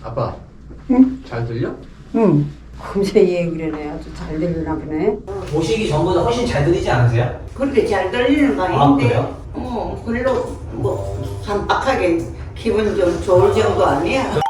아빠, 응? 잘 들려? 응. 금세 얘기를 해. 아주 잘 들리나 보네. 오시기 전보다 훨씬 잘 들리지 않으세요? 그렇게 잘 들리는 거 아, 아닌데. 그래요? 별로 산박하게 기분 좀 좋을 정도 아니야.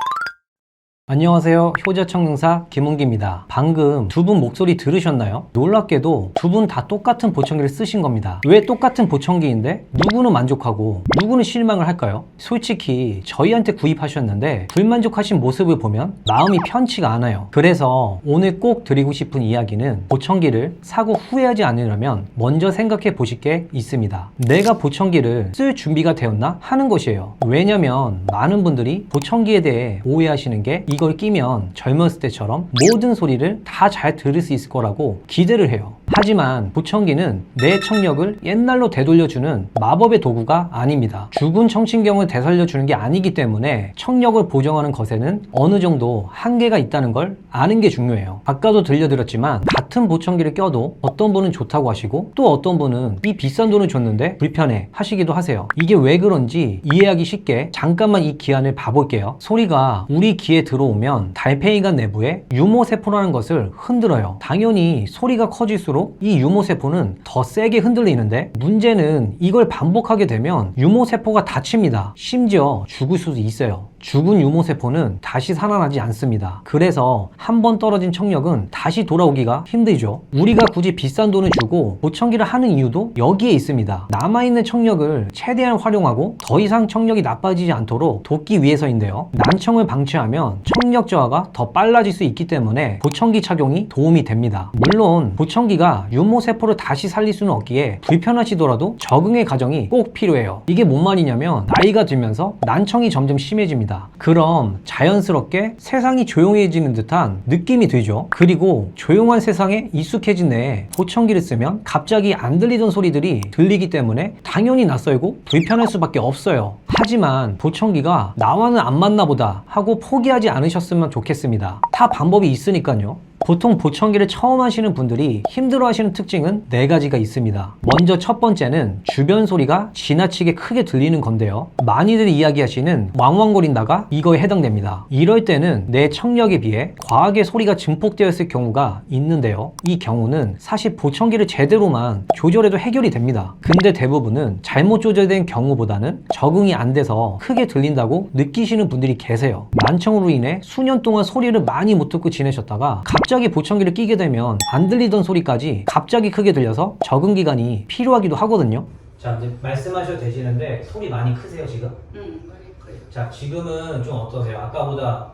안녕하세요. 효자청능사 김은기입니다. 방금 두 분 목소리 들으셨나요? 놀랍게도 두 분 다 똑같은 보청기를 쓰신 겁니다. 왜 똑같은 보청기인데 누구는 만족하고 누구는 실망을 할까요? 솔직히 저희한테 구입하셨는데 불만족하신 모습을 보면 마음이 편치가 않아요. 그래서 오늘 꼭 드리고 싶은 이야기는 보청기를 사고 후회하지 않으려면 먼저 생각해 보실 게 있습니다. 내가 보청기를 쓸 준비가 되었나 하는 것이에요. 왜냐면 많은 분들이 보청기에 대해 오해하시는 게 이걸 끼면 젊었을 때처럼 모든 소리를 다 잘 들을 수 있을 거라고 기대를 해요. 하지만 보청기는 내 청력을 옛날로 되돌려주는 마법의 도구가 아닙니다. 죽은 청신경을 되살려주는 게 아니기 때문에 청력을 보정하는 것에는 어느 정도 한계가 있다는 걸 아는 게 중요해요. 아까도 들려드렸지만 같은 보청기를 껴도 어떤 분은 좋다고 하시고 또 어떤 분은 이 비싼 돈을 줬는데 불편해 하시기도 하세요. 이게 왜 그런지 이해하기 쉽게 잠깐만 이 기안을 봐볼게요. 소리가 우리 귀에 들어오면 달팽이관 내부에 유모세포라는 것을 흔들어요. 당연히 소리가 커질수록 이 유모세포는 더 세게 흔들리는데 문제는 이걸 반복하게 되면 유모세포가 다칩니다. 심지어 죽을 수도 있어요. 죽은 유모세포는 다시 살아나지 않습니다. 그래서 한 번 떨어진 청력은 다시 돌아오기가 힘들죠. 우리가 굳이 비싼 돈을 주고 보청기를 하는 이유도 여기에 있습니다. 남아있는 청력을 최대한 활용하고 더 이상 청력이 나빠지지 않도록 돕기 위해서인데요. 난청을 방치하면 청력 저하가 더 빨라질 수 있기 때문에 보청기 착용이 도움이 됩니다. 물론 보청기가 유모세포를 다시 살릴 수는 없기에 불편하시더라도 적응의 과정이 꼭 필요해요. 이게 뭔 말이냐면 나이가 들면서 난청이 점점 심해집니다. 그럼 자연스럽게 세상이 조용해지는 듯한 느낌이 들죠. 그리고 조용한 세상에 익숙해진 내에 보청기를 쓰면 갑자기 안 들리던 소리들이 들리기 때문에 당연히 낯설고 불편할 수밖에 없어요. 하지만 보청기가 나와는 안 맞나 보다 하고 포기하지 않으셨으면 좋겠습니다. 다 방법이 있으니까요. 보통 보청기를 처음 하시는 분들이 힘들어 하시는 특징은 4가지가 있습니다. 먼저 첫 번째는 주변 소리가 지나치게 크게 들리는 건데요. 많이들 이야기하시는 왕왕거린다가 이거에 해당됩니다. 이럴 때는 내 청력에 비해 과하게 소리가 증폭되어 있을 경우가 있는데요. 이 경우는 사실 보청기를 제대로만 조절해도 해결이 됩니다. 근데 대부분은 잘못 조절된 경우보다는 적응이 안 돼서 크게 들린다고 느끼시는 분들이 계세요. 난청으로 인해 수년 동안 소리를 많이 못 듣고 지내셨다가 갑자기 보청기를 끼게 되면 안 들리던 소리까지 갑자기 크게 들려서 적응 기간이 필요하기도 하거든요. 자, 이제 말씀하셔도 되시는데 소리 많이 크세요 지금? 응, 많이 커요. 자, 지금은 좀 어떠세요? 아까보다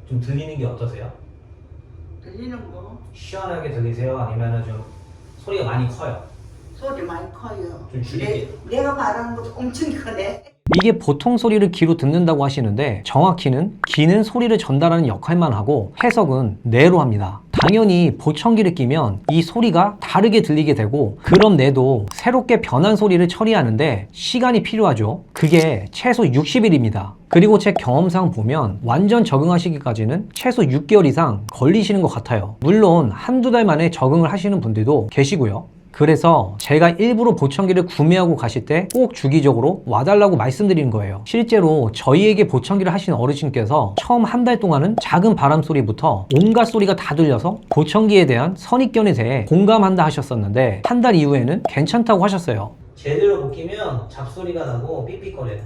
좀 들리는 게 어떠세요? 들리는 거 시원하게 들리세요? 아니면은 좀 소리가 많이 커요? 소리 많이 커요. 좀 줄일게요. 내가 말하는 것도 엄청 크네. 이게 보통 소리를 귀로 듣는다고 하시는데 정확히는 귀는 소리를 전달하는 역할만 하고 해석은 뇌로 합니다. 당연히 보청기를 끼면 이 소리가 다르게 들리게 되고 그럼 뇌도 새롭게 변한 소리를 처리하는데 시간이 필요하죠. 그게 최소 60일입니다. 그리고 제 경험상 보면 완전 적응하시기까지는 최소 6개월 이상 걸리시는 것 같아요. 물론 한두 달 만에 적응을 하시는 분들도 계시고요. 그래서 제가 일부러 보청기를 구매하고 가실 때 꼭 주기적으로 와달라고 말씀드리는 거예요. 실제로 저희에게 보청기를 하신 어르신께서 처음 한 달 동안은 작은 바람 소리부터 온갖 소리가 다 들려서 보청기에 대한 선입견에 대해 공감한다 하셨었는데 한 달 이후에는 괜찮다고 하셨어요. 제대로 못 끼면 잡소리가 나고 삑삑거려요.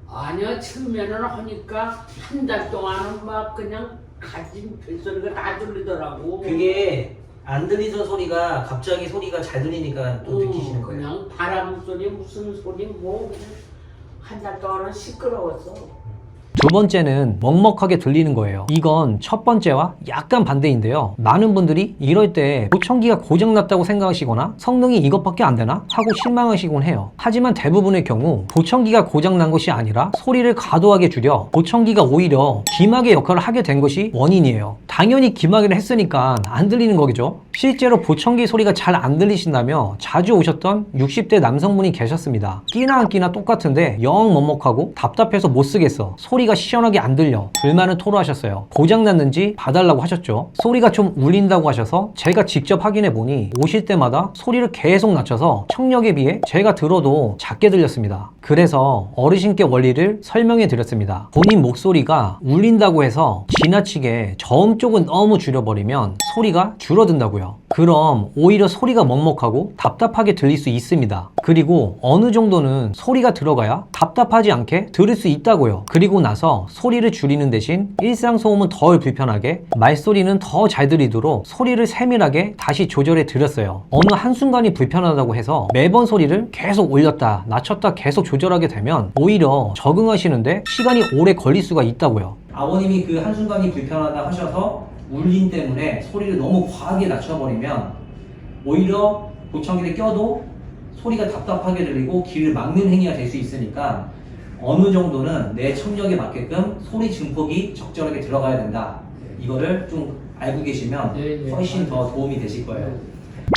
아니요, 처음에는 하니까 한 달 동안은 막 그냥 가진 뱃소리가 다 들리더라고. 그게 안 들리던 소리가 갑자기 소리가 잘 들리니까 또 느끼시는 거예요. 그냥 바람 소리 무슨 소리 뭐 그냥 한 달 동안은 시끄러웠어. 두 번째는 먹먹하게 들리는 거예요. 이건 첫 번째와 약간 반대인데요. 많은 분들이 이럴 때 보청기가 고장났다고 생각하시거나 성능이 이것밖에 안 되나? 하고 실망하시곤 해요. 하지만 대부분의 경우 보청기가 고장난 것이 아니라 소리를 과도하게 줄여 보청기가 오히려 기막의 역할을 하게 된 것이 원인이에요. 당연히 기막을 했으니까 안 들리는 거겠죠? 실제로 보청기 소리가 잘 안 들리신다며 자주 오셨던 60대 남성분이 계셨습니다. 끼나 안 끼나 똑같은데 영 먹먹하고 답답해서 못 쓰겠어. 소리가 시원하게 안 들려. 불만을 토로하셨어요. 고장났는지 봐달라고 하셨죠. 소리가 좀 울린다고 하셔서 제가 직접 확인해 보니 오실 때마다 소리를 계속 낮춰서 청력에 비해 제가 들어도 작게 들렸습니다. 그래서 어르신께 원리를 설명해 드렸습니다. 본인 목소리가 울린다고 해서 지나치게 저음 쪽은 너무 줄여버리면 소리가 줄어든다고요. 그럼 오히려 소리가 먹먹하고 답답하게 들릴 수 있습니다. 그리고 어느 정도는 소리가 들어가야 답답하지 않게 들을 수 있다고요. 그리고 나서 소리를 줄이는 대신 일상소음은 덜 불편하게, 말소리는 더 잘 들리도록 소리를 세밀하게 다시 조절해 드렸어요. 어느 한순간이 불편하다고 해서 매번 소리를 계속 올렸다 낮췄다 계속 조절하게 되면 오히려 적응하시는데 시간이 오래 걸릴 수가 있다고요. 아버님이 그 한순간이 불편하다 하셔서 울림 때문에 소리를 너무 과하게 낮춰버리면 오히려 보청기를 껴도 소리가 답답하게 들리고 귀를 막는 행위가 될 수 있으니까 어느 정도는 내 청력에 맞게끔 소리 증폭이 적절하게 들어가야 된다. 이거를 좀 알고 계시면 훨씬 더 도움이 되실 거예요.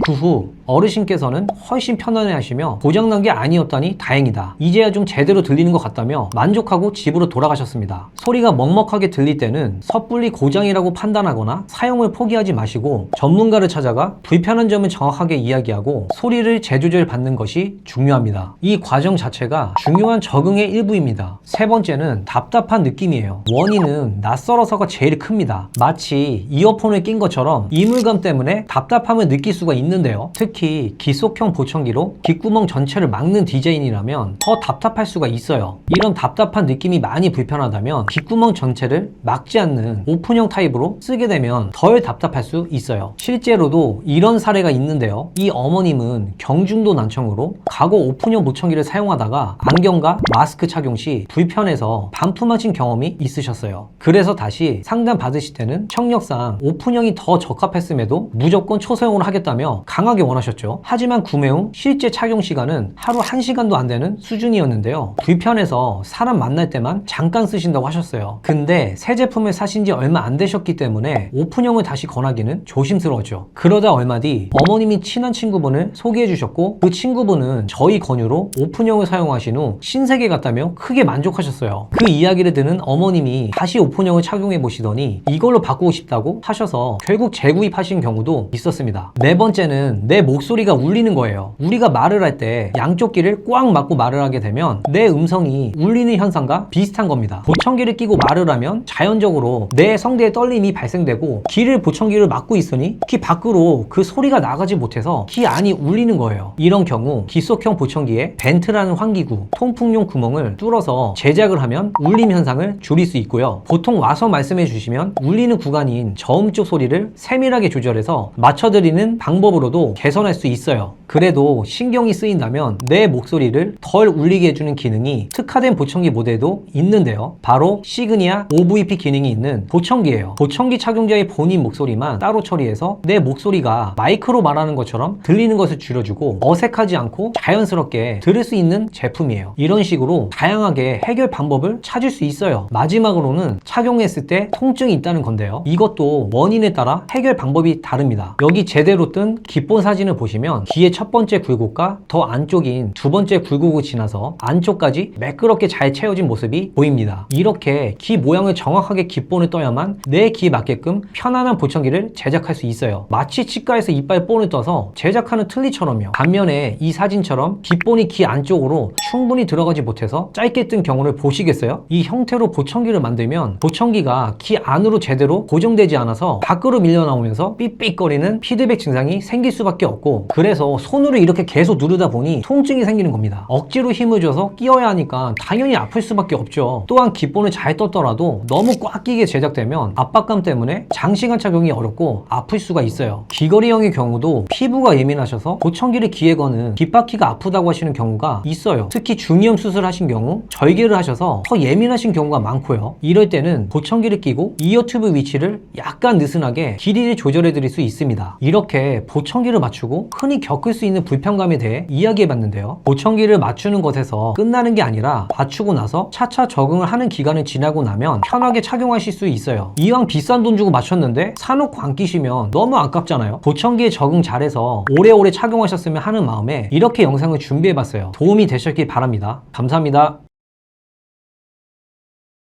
그 후 어르신께서는 훨씬 편안해 하시며 고장난 게 아니었다니 다행이다. 이제야 좀 제대로 들리는 것 같다며 만족하고 집으로 돌아가셨습니다. 소리가 먹먹하게 들릴 때는 섣불리 고장이라고 판단하거나 사용을 포기하지 마시고 전문가를 찾아가 불편한 점을 정확하게 이야기하고 소리를 재조절 받는 것이 중요합니다. 이 과정 자체가 중요한 적응의 일부입니다. 세 번째는 답답한 느낌이에요. 원인은 낯설어서가 제일 큽니다. 마치 이어폰을 낀 것처럼 이물감 때문에 답답함을 느낄 수가 있는데요. 특히 기속형 보청기로 귓구멍 전체를 막는 디자인이라면 더 답답할 수가 있어요. 이런 답답한 느낌이 많이 불편하다면 귓구멍 전체를 막지 않는 오픈형 타입으로 쓰게 되면 덜 답답할 수 있어요. 실제로도 이런 사례가 있는데요. 이 어머님은 경중도 난청으로 과거 오픈형 보청기를 사용하다가 안경과 마스크 착용 시 불편해서 반품하신 경험이 있으셨어요. 그래서 다시 상담 받으실 때는 청력상 오픈형이 더 적합했음에도 무조건 초사용을 하겠다며 강하게 원하셨죠. 하지만 구매 후 실제 착용 시간은 하루 1시간도 안 되는 수준이었는데요. 불편해서 사람 만날 때만 잠깐 쓰신다고 하셨어요. 근데 새 제품을 사신 지 얼마 안 되셨기 때문에 오픈형을 다시 권하기는 조심스러웠죠. 그러다 얼마 뒤 어머님이 친한 친구분을 소개해 주셨고 그 친구분은 저희 권유로 오픈형을 사용하신 후 신세계 같다며 크게 만족하셨어요. 그 이야기를 듣는 어머님이 다시 오픈형을 착용해 보시더니 이걸로 바꾸고 싶다고 하셔서 결국 재구입하신 경우도 있었습니다. 네 번째는 내 목소리가 울리는 거예요. 우리가 말을 할 때 양쪽 귀를 꽉 막고 말을 하게 되면 내 음성이 울리는 현상과 비슷한 겁니다. 보청기를 끼고 말을 하면 자연적으로 내 성대에 떨림이 발생되고 귀를 보청기를 막고 있으니 귀 밖으로 그 소리가 나가지 못해서 귀 안이 울리는 거예요. 이런 경우 기속형 보청기에 벤트라는 환기구, 통풍용 구멍을 뚫어서 제작을 하면 울림 현상을 줄일 수 있고요. 보통 와서 말씀해 주시면 울리는 구간인 저음 쪽 소리를 세밀하게 조절해서 맞춰드리는 방법으로도 개선할 수 있어요. 그래도 신경이 쓰인다면 내 목소리를 덜 울리게 해주는 기능이 특화된 보청기 모델도 있는데요. 바로 시그니아 OVP 기능이 있는 보청기예요. 보청기 착용자의 본인 목소리만 따로 처리해서 내 목소리가 마이크로 말하는 것처럼 들리는 것을 줄여주고 어색하지 않고 자연스럽게 들을 수 있는 제품이에요. 이런 식으로 다양하게 해결 방법을 찾을 수 있어요. 마지막으로는 착용했을 때 통증이 있다는 건데요. 이것도 원인에 따라 해결 방법이 다릅니다. 여기 제대로 뜬 기본 사진을 보시면 귀의 첫 번째 굴곡과 더 안쪽인 두 번째 굴곡을 지나서 안쪽까지 매끄럽게 잘 채워진 모습이 보입니다. 이렇게 귀 모양을 정확하게 깃본을 떠야만 내 귀에 맞게끔 편안한 보청기를 제작할 수 있어요. 마치 치과에서 이빨 본을 떠서 제작하는 틀니처럼요. 반면에 이 사진처럼 깃본이 귀 안쪽으로 충분히 들어가지 못해서 짧게 뜬 경우를 보시겠어요? 이 형태로 보청기를 만들면 보청기가 귀 안으로 제대로 고정되지 않아서 밖으로 밀려 나오면서 삑삑거리는 피드백 증상이 생길 수밖에 없고, 그래서 손으로 이렇게 계속 누르다 보니 통증이 생기는 겁니다. 억지로 힘을 줘서 끼워야 하니까 당연히 아플 수밖에 없죠. 또한 깃본을 잘 떴더라도 너무 꽉 끼게 제작되면 압박감 때문에 장시간 착용이 어렵고 아플 수가 있어요. 귀걸이형의 경우도 피부가 예민하셔서 보청기를 귀에 거는 귓바퀴가 아프다고 하시는 경우가 있어요. 특히 중이염 수술하신 경우 절개를 하셔서 더 예민하신 경우가 많고요. 이럴 때는 보청기를 끼고 이어 튜브 위치를 약간 느슨하게 길이를 조절해 드릴 수 있습니다. 이렇게 보청기를 맞추고 흔히 겪을 수 있는 불편감에 대해 이야기해 봤는데요. 보청기를 맞추는 것에서 끝나는 게 아니라 맞추고 나서 차차 적응을 하는 기간을 지나고 나면 편하게 착용하실 수 있어요. 이왕 비싼 돈 주고 맞췄는데 사놓고 안 끼시면 너무 아깝잖아요. 보청기에 적응 잘해서 오래오래 착용하셨으면 하는 마음에 이렇게 영상을 준비해 봤어요. 도움이 되셨길 바랍니다. 감사합니다.